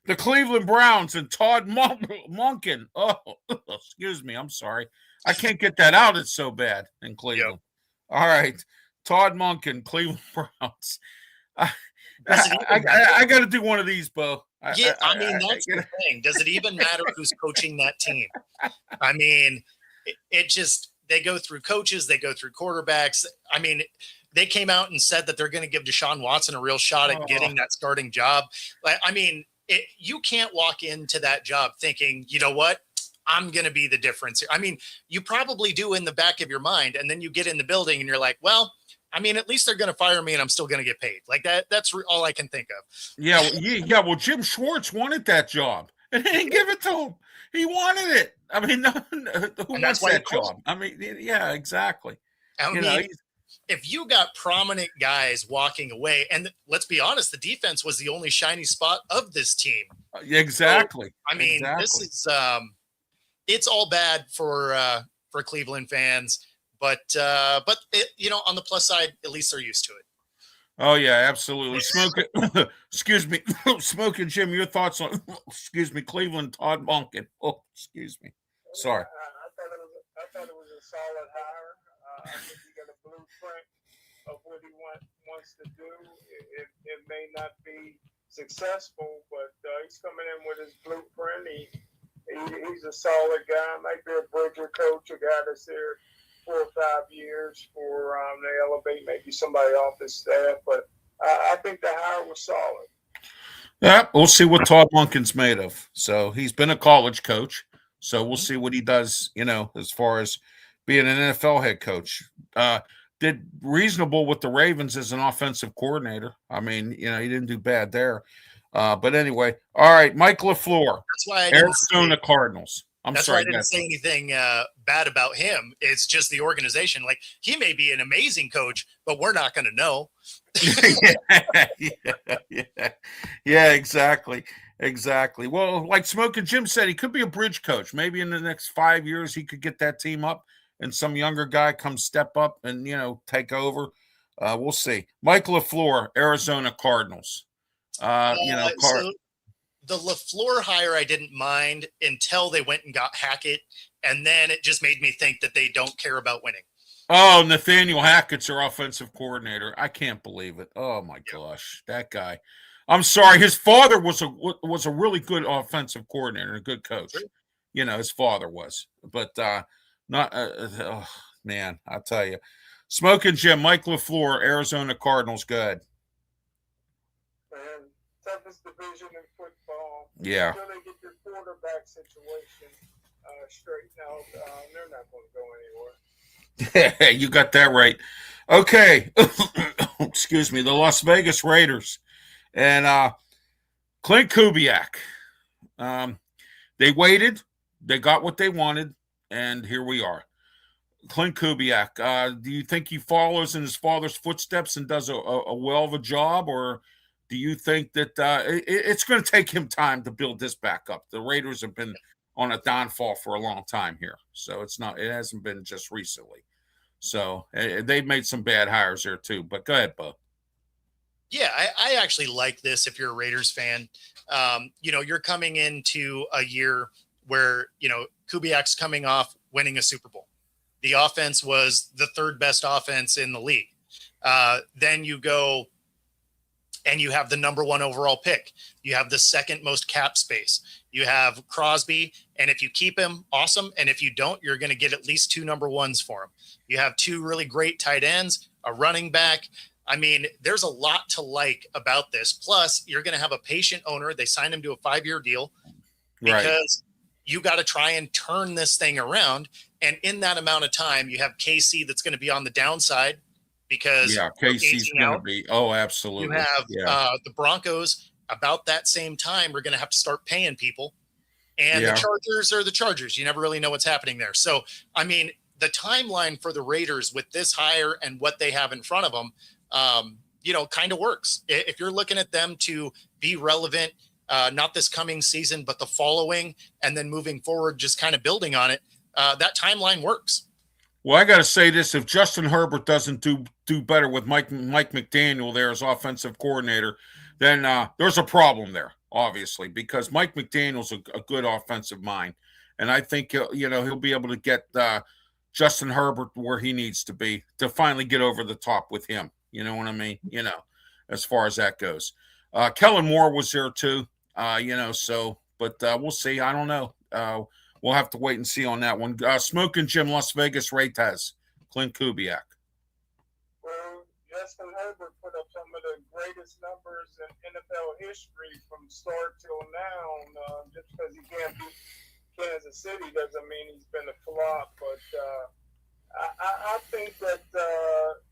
The Cleveland Browns and Todd Monken. Excuse me. I'm sorry. I can't get that out. It's so bad in Cleveland. Yep. All right. Todd Monken, Cleveland Browns. I got to do one of these, Bo. That's the thing. Does it even matter who's coaching that team? I mean, it just, they go through coaches, they go through quarterbacks. I mean, they came out and said that they're going to give Deshaun Watson a real shot at getting that starting job. I mean, you can't walk into that job thinking, you know what, I'm going to be the difference here. I mean, you probably do in the back of your mind, and then you get in the building and you're like, well, I mean, at least they're going to fire me and I'm still going to get paid. Like that. That's all I can think of. Yeah. Well, Jim Schwartz wanted that job and they didn't give it to him. He wanted it. I mean, who wants that job? I mean, yeah, exactly. I mean, if you got prominent guys walking away, and let's be honest, the defense was the only shiny spot of this team. Exactly. So, I mean, this is it's all bad for Cleveland fans. But on the plus side, at least they're used to it. Oh yeah, absolutely. Excuse me, Smoking Jim. Your thoughts on? Cleveland Todd Monken. Oh, excuse me. Sorry. I thought it was a solid hire. I think he got a blue blueprint of what he wants to do. It may not be successful, but he's coming in with his blueprint. He's a solid guy. Might be a bridger coach, a guy that's there 4 or 5 years for to elevate maybe somebody off his staff. But I think the hire was solid. Yeah, we'll see what Todd Monken's made of. So he's been a college coach. So we'll see what he does, as far as being an NFL head coach. Did reasonable with the Ravens as an offensive coordinator. I mean, he didn't do bad there. But anyway, all right, Mike LaFleur, That's why Arizona Cardinals. That's why I didn't say anything bad about him. It's just the organization. Like, he may be an amazing coach, but we're not going to know. Yeah, exactly. Well, like Smokin Jim said, he could be a bridge coach. Maybe in the next 5 years, he could get that team up and some younger guy come step up and, take over. We'll see. Mike LaFleur, Arizona Cardinals. So the LaFleur hire I didn't mind until they went and got Hackett, and then it just made me think that they don't care about winning. Oh, Nathaniel Hackett's our offensive coordinator. I can't believe it. Oh my gosh, that guy. I'm sorry. His father was a really good offensive coordinator, a good coach. Sure. His father was, but not. Oh, man, I tell you, Smokin Jim, Mike LaFleur, Arizona Cardinals. Good. Man, toughest division in football. Yeah. Until they get their quarterback situation straightened out, they're not going to go anywhere. You got that right. Okay. Excuse me. The Las Vegas Raiders and Clint Kubiak. They waited. They got what they wanted, and here we are. Clint Kubiak. Do you think he follows in his father's footsteps and does a well of a job, or do you think that it's going to take him time to build this back up? The Raiders have been on a downfall for a long time here, so it hasn't been just recently. So they've made some bad hires there too. But go ahead, Bo. Yeah, I actually like this. If you're a Raiders fan, you're coming into a year where Kubiak's coming off winning a Super Bowl. The offense was the third best offense in the league. Then you go and you have the number 1 overall pick. You have the second most cap space. You have Crosby, and if you keep him, awesome. And if you don't, you're going to get at least 2 number 1s for him. You have 2 really great tight ends, a running back. I mean, there's a lot to like about this. Plus, you're going to have a patient owner. They signed him to a 5-year deal because you got to try and turn this thing around. And in that amount of time, you have KC that's going to be on the downside because KC's going to be. Oh, absolutely. You have the Broncos about that same time. We're going to have to start paying people, and the Chargers are the Chargers. You never really know what's happening there. So, I mean, the timeline for the Raiders with this hire and what they have in front of them, kind of works. If you're looking at them to be relevant, not this coming season, but the following, and then moving forward, just kind of building on it, that timeline works. Well, I got to say this: if Justin Herbert doesn't do better with Mike McDaniel there as offensive coordinator, then there's a problem there, obviously, because Mike McDaniel's a good offensive mind, and I think he'll be able to get Justin Herbert where he needs to be to finally get over the top with him. You know what I mean? As far as that goes. Kellen Moore was there too, but we'll see. I don't know. We'll have to wait and see on that one. Smokin Jim, Las Vegas Raiders, Clint Kubiak. Well, Justin Herbert put up some of the greatest numbers in NFL history from start till now. Just because he can't beat Kansas City doesn't mean he's been a flop. But I think that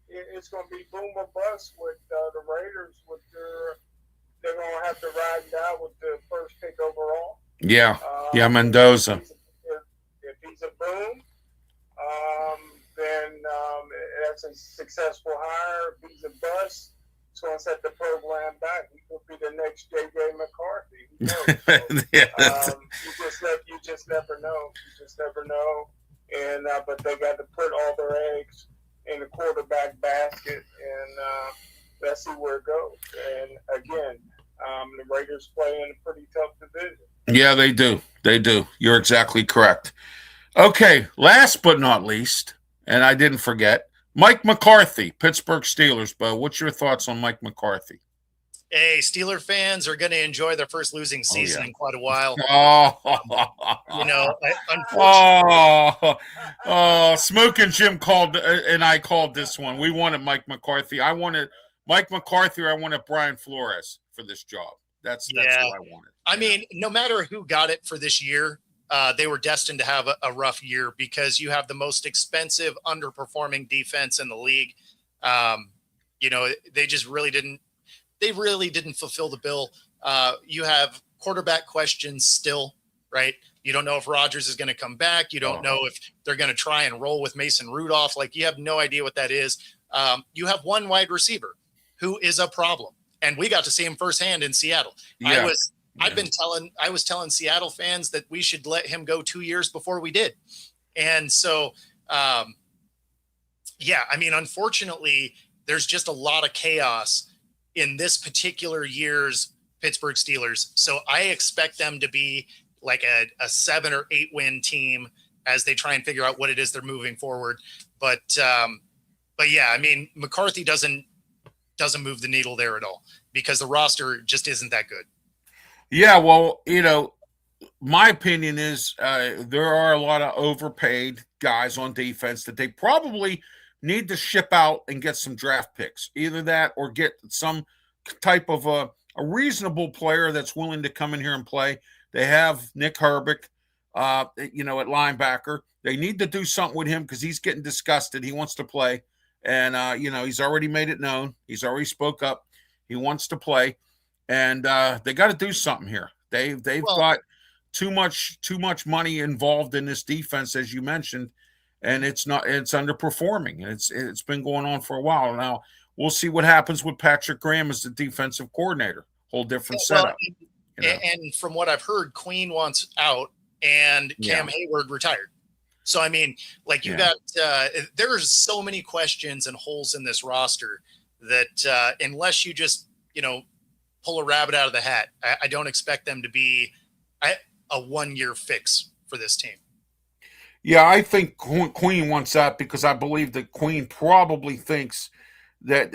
it's going to be boom or bust with the Raiders. They're going to have to ride it out with the first pick overall. Yeah, Mendoza. If he's a boom, then that's a successful hire. If he's a bust, it's going to set the program back. He could be the next J.J. McCarthy. Who knows? You just never know. You just never know. And but they got to put all their eggs in the quarterback basket, and let's see where it goes. And again, the Raiders play in a pretty tough division. Yeah, they do. They do. You're exactly correct. Okay, last but not least, and I didn't forget, Mike McCarthy, Pittsburgh Steelers, Bo. What's your thoughts on Mike McCarthy? Hey, Steeler fans are going to enjoy their first losing season in quite a while. Unfortunately. Smokin Jim called, and I called this one. We wanted Mike McCarthy. I wanted Mike McCarthy, or I wanted Brian Flores for this job. That's who I wanted. I mean, no matter who got it for this year, they were destined to have a rough year because you have the most expensive, underperforming defense in the league. They just really didn't. They really didn't fulfill the bill. You have quarterback questions still, right? You don't know if Rodgers is going to come back. You don't know if they're going to try and roll with Mason Rudolph. Like, you have no idea what that is. You have one wide receiver who is a problem, and we got to see him firsthand in Seattle. Yeah. I was telling Seattle fans that we should let him go 2 years before we did. And so, unfortunately, there's just a lot of chaos in this particular year's Pittsburgh Steelers. So I expect them to be like a 7 or 8 win team as they try and figure out what it is they're moving forward. But yeah, I mean, McCarthy doesn't move the needle there at all because the roster just isn't that good. Yeah, well, my opinion is there are a lot of overpaid guys on defense that they probably need to ship out and get some draft picks. Either that or get some type of a reasonable player that's willing to come in here and play. They have Nick Herbig, at linebacker. They need to do something with him because he's getting disgusted. He wants to play. And, he's already made it known. He's already spoke up. He wants to play. And they got to do something here. They've got too much money involved in this defense, as you mentioned, and it's underperforming. And it's been going on for a while now. We'll see what happens with Patrick Graham as the defensive coordinator. Whole different setup. And from what I've heard, Queen wants out and Cam Hayward retired. So, I mean, like you got there's so many questions and holes in this roster that unless you just, pull a rabbit out of the hat, I don't expect them to be a 1 year fix for this team. Yeah, I think Queen wants that because I believe that Queen probably thinks that,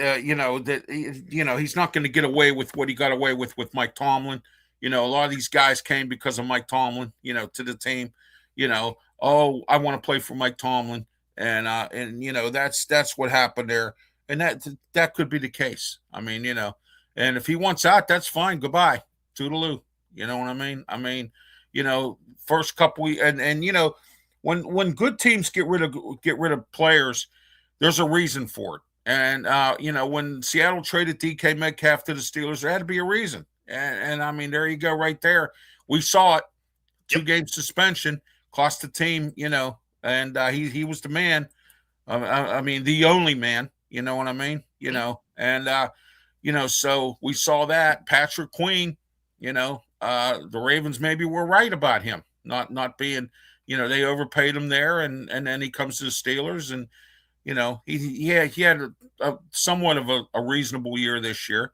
he's not going to get away with what he got away with Mike Tomlin. A lot of these guys came because of Mike Tomlin, to the team, I want to play for Mike Tomlin. And that's what happened there. And that could be the case. I mean, and if he wants out, that's fine. Goodbye. Toodaloo. You know what I mean? I mean, first couple and when good teams get rid of players, there's a reason for it. And when Seattle traded DK Metcalf to the Steelers, there had to be a reason. And I mean, there you go, right there. We saw it. 2-game suspension cost the team. And he was the man. I mean, the only man. You know what I mean? And so we saw that Patrick Queen. The Ravens maybe were right about him not being. They overpaid him there, and then he comes to the Steelers, and he had a somewhat of a reasonable year this year.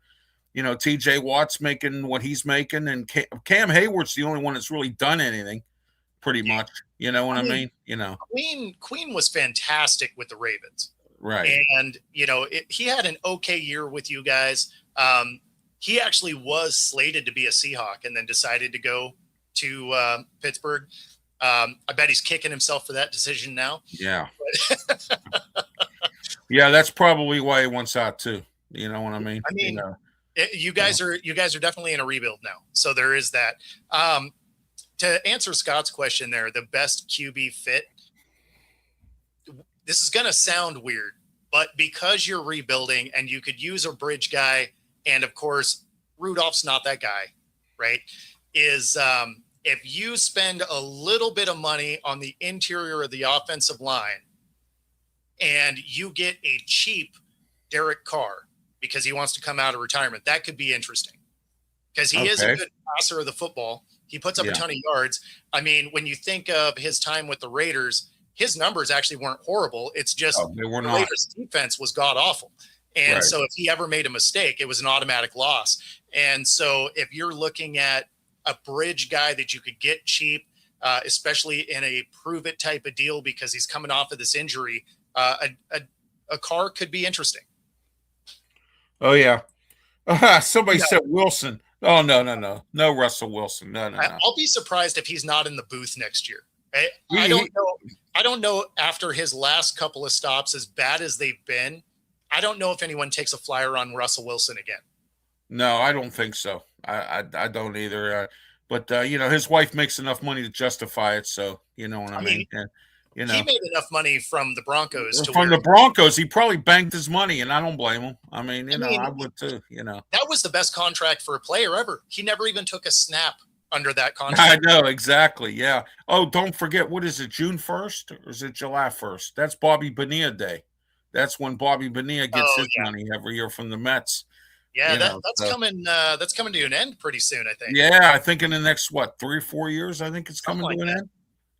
T.J. Watt's making what he's making, and Cam Hayward's the only one that's really done anything, pretty much. You know what I mean? Queen was fantastic with the Ravens, right? And he had an okay year with you guys. He actually was slated to be a Seahawk, and then decided to go to Pittsburgh. I bet he's kicking himself for that decision now. Yeah. Yeah, that's probably why he wants out too. You know what I mean? You guys are definitely in a rebuild now. So there is that. To answer Scott's question there, the best QB fit. This is going to sound weird, but because you're rebuilding and you could use a bridge guy, and of course, Rudolph's not that guy, right? If you spend a little bit of money on the interior of the offensive line and you get a cheap Derek Carr because he wants to come out of retirement, that could be interesting because he is a good passer of the football. He puts up a ton of yards. I mean, when you think of his time with the Raiders, his numbers actually weren't horrible. It's just they were the not. Raiders defense was god awful. And so if he ever made a mistake, it was an automatic loss. And so if you're looking at a bridge guy that you could get cheap, especially in a prove it type of deal because he's coming off of this injury, a a car could be interesting. Oh yeah. Somebody said Wilson. Oh no, Russell Wilson. No. I'll be surprised if he's not in the booth next year. I don't know. After his last couple of stops, as bad as they've been, I don't know if anyone takes a flyer on Russell Wilson again. No, I don't think so. I don't either. But his wife makes enough money to justify it. So you know what I mean. He made enough money from the Broncos the Broncos. He probably banked his money, and I don't blame him. I mean, I would too. That was the best contract for a player ever. He never even took a snap under that contract. I know exactly. Yeah. Oh, don't forget, what is it? June 1st or is it July 1st? That's Bobby Bonilla Day. That's when Bobby Bonilla gets his money every year from the Mets. Yeah, that's coming. That's coming to an end pretty soon, I think. Yeah, I think in the next 3 or 4 years, I think it's coming to an end.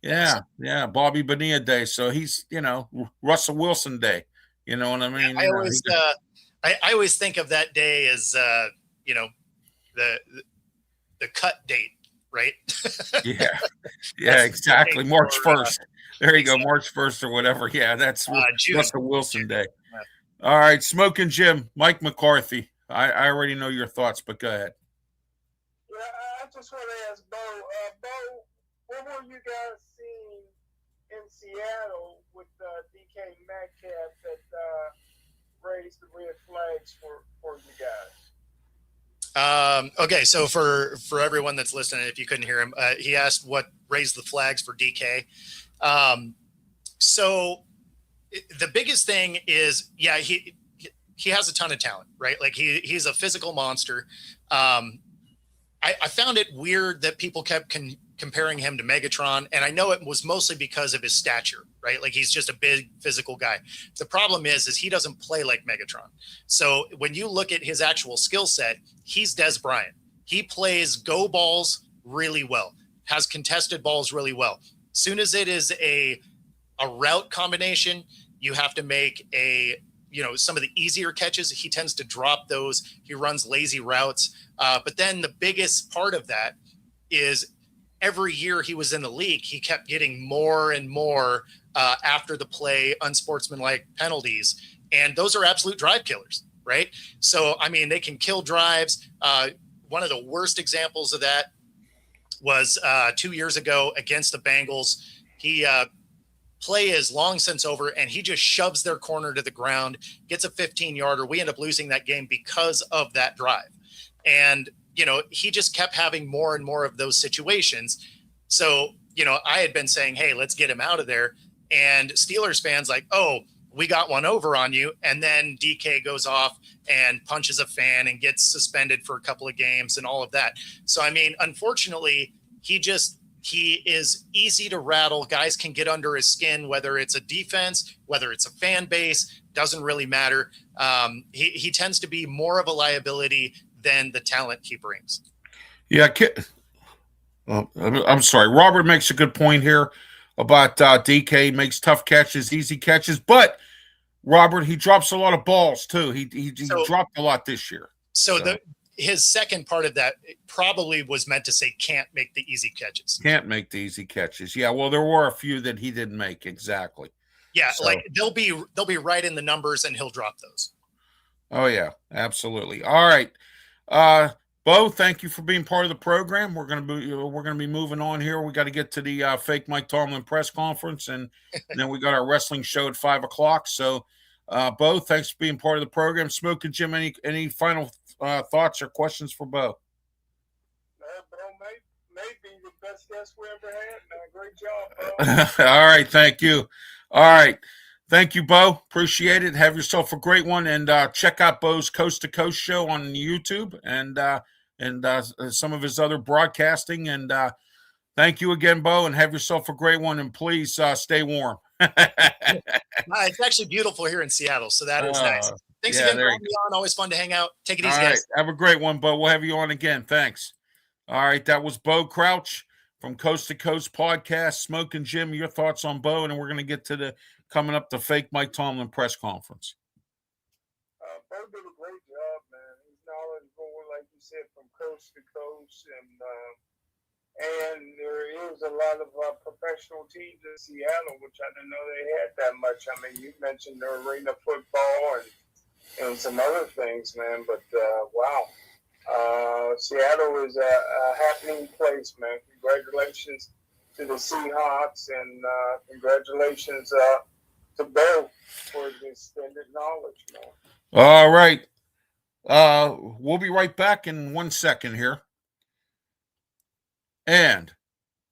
Yeah, Bobby Bonilla Day. So he's, Russell Wilson Day. You know what I mean? I always think of that day as the cut date, right? yeah, exactly. March 1st. There you go, March 1st or whatever. Yeah, that's Russell Wilson Day. Yeah. All right, Smokin' Jim, Mike McCarthy. I already know your thoughts, but go ahead. Yeah, I just want to ask Bo. Bo, what were you guys seeing in Seattle with DK Metcalf that raised the red flags for you guys? Okay, so for everyone that's listening, if you couldn't hear him, he asked what raised the flags for DK. So the biggest thing is, he has a ton of talent, right? Like he's a physical monster. I found it weird that people kept comparing him to Megatron, and I know it was mostly because of his stature, right? Like he's just a big physical guy. The problem is he doesn't play like Megatron. So when you look at his actual skill set, he's Des Bryant. He plays go balls really well, has contested balls really well. Soon as it is a route combination, you have to make some of the easier catches. He tends to drop those. He runs lazy routes. But then the biggest part of that is every year he was in the league, he kept getting more and more after the play, unsportsmanlike penalties. And those are absolute drive killers, right? So, I mean, they can kill drives. One of the worst examples of that was 2 years ago against the Bengals. He play is long since over, and he just shoves their corner to the ground, gets a 15-yarder. We end up losing that game because of that drive. And, he just kept having more and more of those situations. So, I had been saying, hey, let's get him out of there. And Steelers fans like, oh, we got one over on you. And then DK goes off and punches a fan and gets suspended for a couple of games and all of that. So, I mean, unfortunately, he is easy to rattle. Guys can get under his skin, whether it's a defense, whether it's a fan base, doesn't really matter. He tends to be more of a liability than the talent he brings. Yeah. I'm sorry. Robert makes a good point here about DK makes tough catches, easy catches. But, Robert, he drops a lot of balls, too. He dropped a lot this year. So his second part of that probably was meant to say can't make the easy catches. Can't make the easy catches. Yeah, well, there were a few that he didn't make. Exactly. Yeah, so, like they'll be right in the numbers, and he'll drop those. Oh yeah, absolutely. All right, Bo, thank you for being part of the program. We're gonna be moving on here. We got to get to the fake Mike Tomlin press conference, and then we got our wrestling show at 5:00. So, Bo, thanks for being part of the program. Smokin' Jim, any final thoughts or questions for Bo? Bo may be the best guest we ever had, man. Great job, Bo. All right, thank you. All right, thank you, Bo. Appreciate it. Have yourself a great one, and check out Bo's Coast to Coast show on YouTube and some of his other broadcasting. And thank you again, Bo, and have yourself a great one. And please stay warm. It's actually beautiful here in Seattle, so that is nice. Thanks again for having me on. Always fun to hang out. Take it easy, guys. Have a great one, Bo. We'll have you on again. Thanks. All right, that was Bo Crouch from Coast to Coast Podcast. Smokin' Jim, your thoughts on Bo, and we're going to get to coming up the fake Mike Tomlin press conference. Bo did a great job, man. He's knowledgeable, like you said, from coast to coast, and there was a lot of professional teams in Seattle, which I didn't know they had that much. I mean, you mentioned the arena football and some other things, man. But wow, Seattle is a happening place, man. Congratulations to the Seahawks, and congratulations to Bill for the extended knowledge, man. All right. We'll be right back in 1 second here. And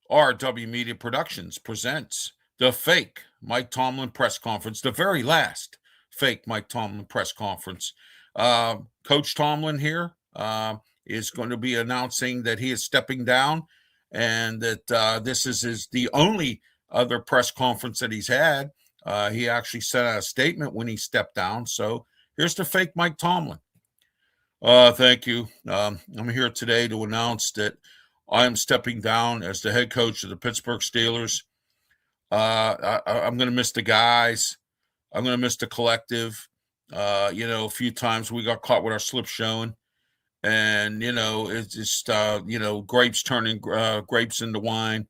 RW Media Productions presents the fake Mike Tomlin press conference, the very last fake Mike Tomlin press conference. Coach Tomlin here is going to be announcing that he is stepping down, and that this is the only other press conference that he's had. He actually sent out a statement when he stepped down. So here's the fake Mike Tomlin. Thank you. I'm here today to announce that I am stepping down as the head coach of the Pittsburgh Steelers. I'm going to miss the guys. I'm going to miss the collective. A few times we got caught with our slip showing. And, it's just, grapes turning grapes into wine.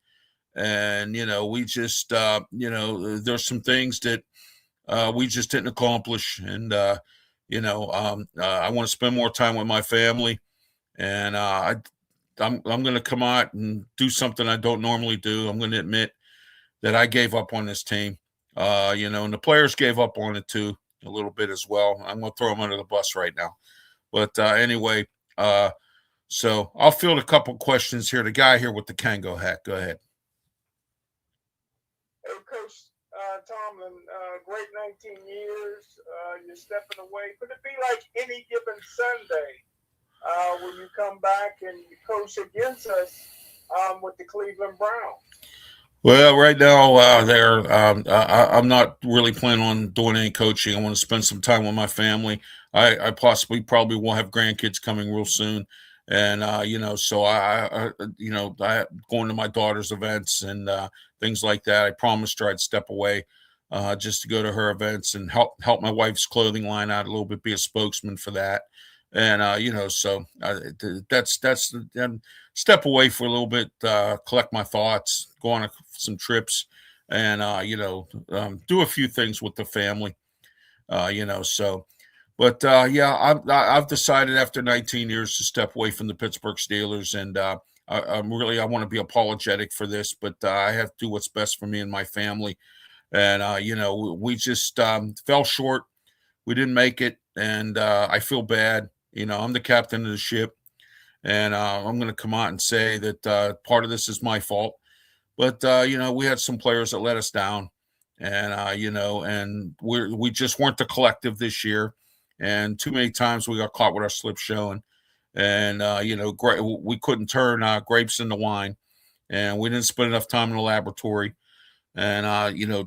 And, we just, there's some things that we just didn't accomplish. And, I want to spend more time with my family. And I'm going to come out and do something I don't normally do. I'm going to admit that I gave up on this team, and the players gave up on it too a little bit as well. I'm going to throw them under the bus right now. But anyway, so I'll field a couple questions here. The guy here with the Kango hat, go ahead. Hey, Coach Tomlin, great 19 years. You're stepping away. Could it be like any given Sunday when you come back and you coach against us with the Cleveland Browns? Well, right now, I'm not really planning on doing any coaching. I want to spend some time with my family. I probably will have grandkids coming real soon. And, so I going to my daughter's events and things like that. I promised her I'd step away just to go to her events and help my wife's clothing line out a little bit, be a spokesman for that. And, that's step away for a little bit, collect my thoughts, go on some trips, and, do a few things with the family, so. But, I've decided after 19 years to step away from the Pittsburgh Steelers, and I want to be apologetic for this, but I have to do what's best for me and my family. And, we just fell short. We didn't make it, and I feel bad. I'm the captain of the ship, and I'm going to come out and say that part of this is my fault. But, we had some players that let us down, and, and we just weren't the collective this year. And too many times we got caught with our slip showing, and, we couldn't turn grapes into wine, and we didn't spend enough time in the laboratory. And,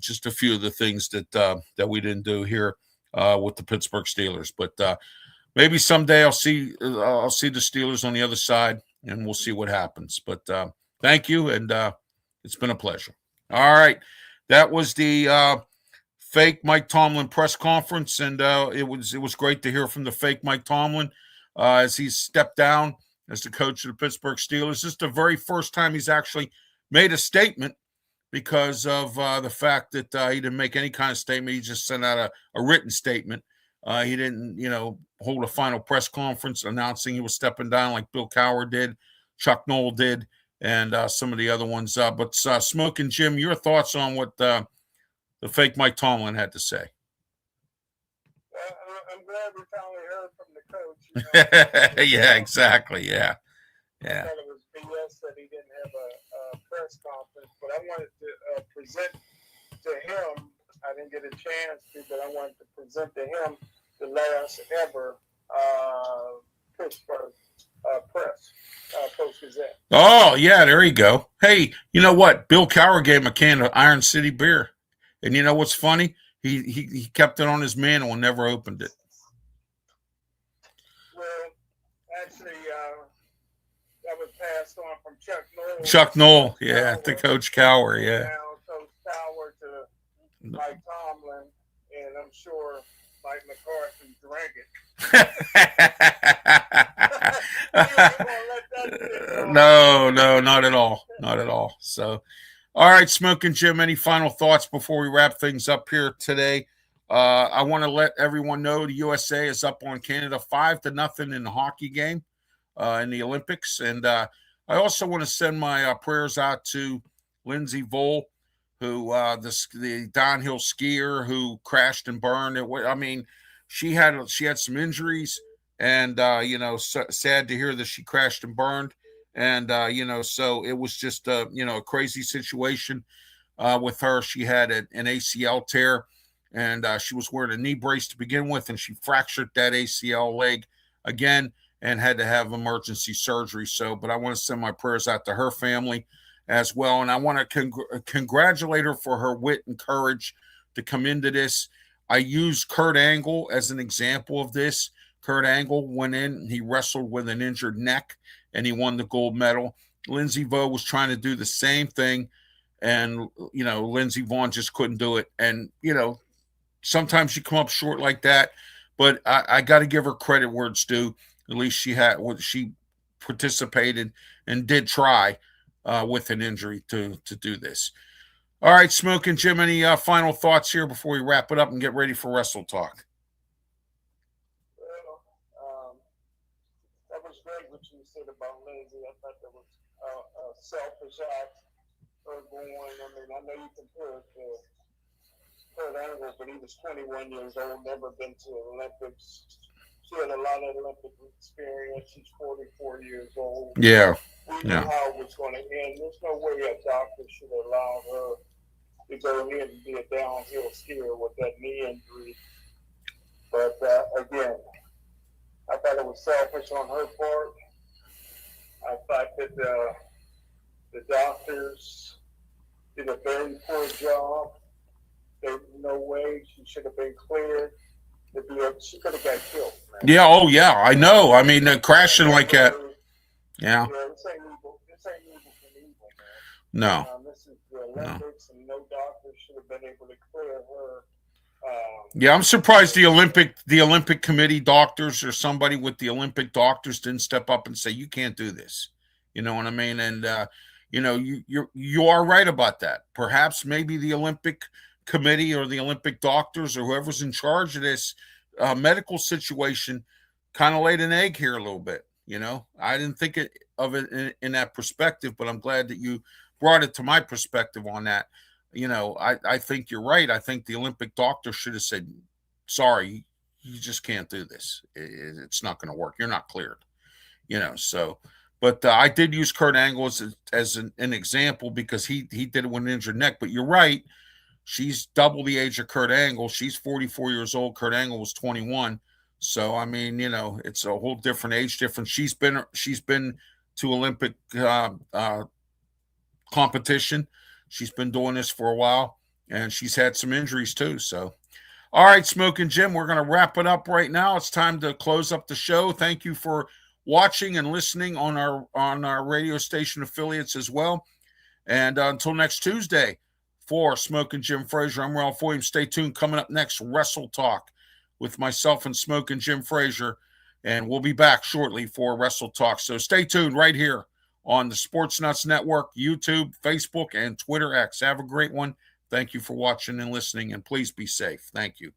just a few of the things that we didn't do here with the Pittsburgh Steelers. But maybe someday I'll see the Steelers on the other side, and we'll see what happens. But thank you, and it's been a pleasure. All right. That was the fake Mike Tomlin press conference, and it was great to hear from the fake Mike Tomlin as he's stepped down as the coach of the Pittsburgh Steelers. This is the very first time he's actually made a statement, because of the fact that he didn't make any kind of statement. He just sent out a written statement. He didn't, hold a final press conference announcing he was stepping down like Bill Cowher did, Chuck Noll did, and some of the other ones. But Smokin, Jim, your thoughts on what the fake Mike Tomlin had to say? I'm glad we finally heard from the coach. Yeah, exactly. Yeah. I thought it was BS that he didn't have a press conference, but I wanted to present to him. I didn't get a chance to, but I wanted to present to him the last ever Pittsburgh press Post-Gazette. Oh, yeah, there you go. Hey, you know what? Bill Cowher gave him a can of Iron City beer. And you know what's funny? He kept it on his mantle and never opened it. Well, actually, that was passed on from Chuck Noll. Chuck Noll, yeah, to Coach Cowher, yeah. Now, Coach Cowher to Mike Tomlin, and I'm sure Mike McCarthy drank it. No, not at all. not at all. So, all right, Smoking Jim, any final thoughts before we wrap things up here today? I want to let everyone know the USA is up on Canada 5-0 in the hockey game in the Olympics. And I also want to send my prayers out to Lindsey Vole, who the downhill skier who crashed and burned. I mean, she had some injuries, and sad to hear that she crashed and burned. And so it was just a crazy situation with her. She had an ACL tear, and she was wearing a knee brace to begin with, and she fractured that ACL leg again and had to have emergency surgery. So, but I want to send my prayers out to her family as well, and I want to congratulate her for her wit and courage to come into this. I used Kurt Angle as an example of this. Kurt Angle went in, he wrestled with an injured neck, and he won the gold medal. Lindsey Vaughn was trying to do the same thing, and Lindsey Vaughn just couldn't do it. And sometimes you come up short like that, but I got to give her credit where it's due. At least she participated and did try with an injury to do this. All right, Smoking Jim, any final thoughts here before we wrap it up and get ready for Wrestle Talk? That was great what you said about Lindsay. I thought that was a selfish act for going. I mean, I know you compare it to Kurt Angle, but he was 21 years old, never been to the Olympics. She had a lot of Olympic experience. She's 44 years old. Yeah. We knew how it was going to end. There's no way a doctor should allow her to go ahead and be a downhill skier with that knee injury. But again, I thought it was selfish on her part. I thought that the doctors did a very poor job. There's no way she should have been cleared. She could have got killed, man. Yeah, oh yeah, I know. I mean, crashing like that. Yeah. This ain't evil from evil, man. No. This is the Olympics, and no doctor should have been able to clear her. Yeah, I'm surprised the Olympic committee doctors or somebody with the Olympic doctors didn't step up and say, you can't do this. You know what I mean? And you are right about that. Perhaps maybe the Olympic committee or the Olympic doctors or whoever's in charge of this medical situation kind of laid an egg here a little bit. I didn't think of it in that perspective, but I'm glad that you brought it to my perspective on that. I think you're right. I think the Olympic doctor should have said, sorry, you just can't do this. It's not going to work. You're not cleared, so. But I did use Kurt Angle as an example because he did it with an injured neck. But you're right. She's double the age of Kurt Angle. She's 44 years old. Kurt Angle was 21. So, I mean, it's a whole different age difference. She's been to Olympic competition. She's been doing this for a while, and she's had some injuries too. So, all right, Smoking Jim, we're going to wrap it up right now. It's time to close up the show. Thank you for watching and listening on our radio station affiliates as well. And until next Tuesday, for Smoking Jim Frazier, I'm Ralph Williams. Stay tuned. Coming up next, Wrestle Talk with myself and Smoking Jim Frazier. And we'll be back shortly for Wrestle Talk. So stay tuned right here on the Sports Nuts Network, YouTube, Facebook, and Twitter X. Have a great one. Thank you for watching and listening, and please be safe. Thank you.